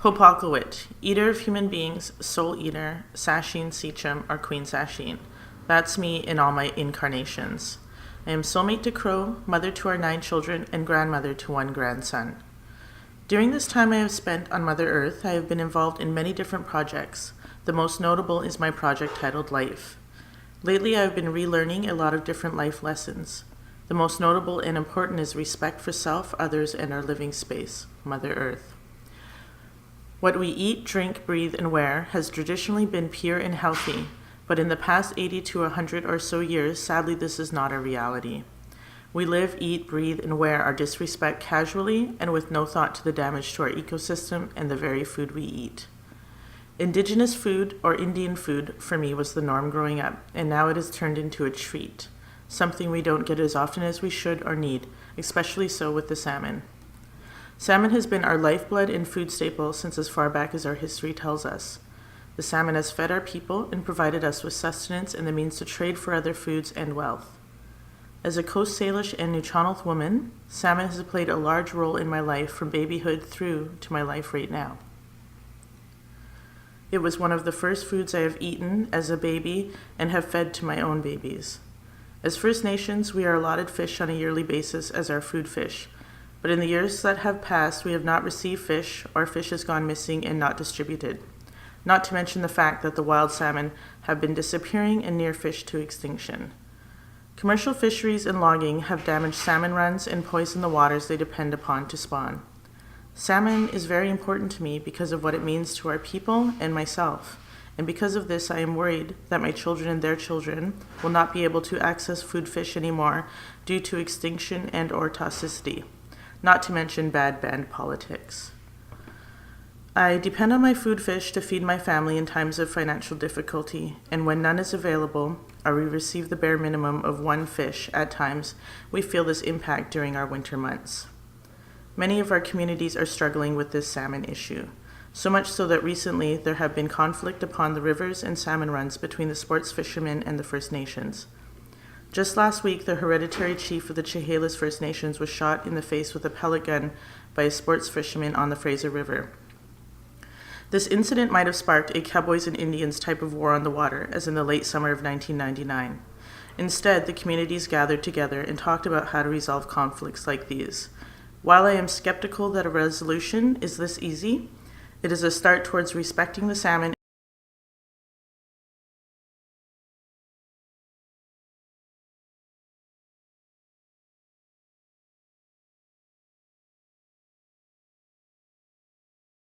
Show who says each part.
Speaker 1: Hopakawit, eater of human beings, soul eater, sacheen sechum, or queen sacheen. That's me in all my incarnations. I am soulmate to Crow, mother to our 9 children, and grandmother to 1 grandson. During this time I have spent on Mother Earth, I have been involved in many different projects. The most notable is my project titled Life. Lately I have been relearning a lot of different life lessons. The most notable and important is respect for self, others, and our living space, Mother Earth. What we eat, drink, breathe, and wear has traditionally been pure and healthy, but in the past 80 to 100 or so years, sadly this is not a reality. We live, eat, breathe, and wear our disrespect casually and with no thought to the damage to our ecosystem and the very food we eat. Indigenous food, or Indian food, for me was the norm growing up, and now it has turned into a treat, something we don't get as often as we should or need, especially so with the salmon. Salmon has been our lifeblood and food staple since as far back as our history tells us. The salmon has fed our people and provided us with sustenance and the means to trade for other foods and wealth. As a Coast Salish and Nuu-chah-nulth woman, salmon has played a large role in my life from babyhood through to my life right now. It was one of the first foods I have eaten as a baby and have fed to my own babies. As First Nations, we are allotted fish on a yearly basis as our food fish, but in the years that have passed, we have not received fish or fish has gone missing and not distributed. Not to mention the fact that the wild salmon have been disappearing and near fish to extinction. Commercial fisheries and logging have damaged salmon runs and poisoned the waters they depend upon to spawn. Salmon is very important to me because of what it means to our people and myself, and because of this I am worried that my children and their children will not be able to access food fish anymore due to extinction and or toxicity, not to mention bad band politics. I depend on my food fish to feed my family in times of financial difficulty, and when none is available, or we receive the bare minimum of 1 fish at times, we feel this impact during our winter months. Many of our communities are struggling with this salmon issue, so much so that recently there have been conflict upon the rivers and salmon runs between the sports fishermen and the First Nations. Just last week, the hereditary chief of the Chehalis First Nations was shot in the face with a pellet gun by a sports fisherman on the Fraser River. This incident might have sparked a cowboys and Indians type of war on the water, as in the late summer of 1999. Instead, the communities gathered together and talked about how to resolve conflicts like these. While I am skeptical that a resolution is this easy, it is a start towards respecting the salmon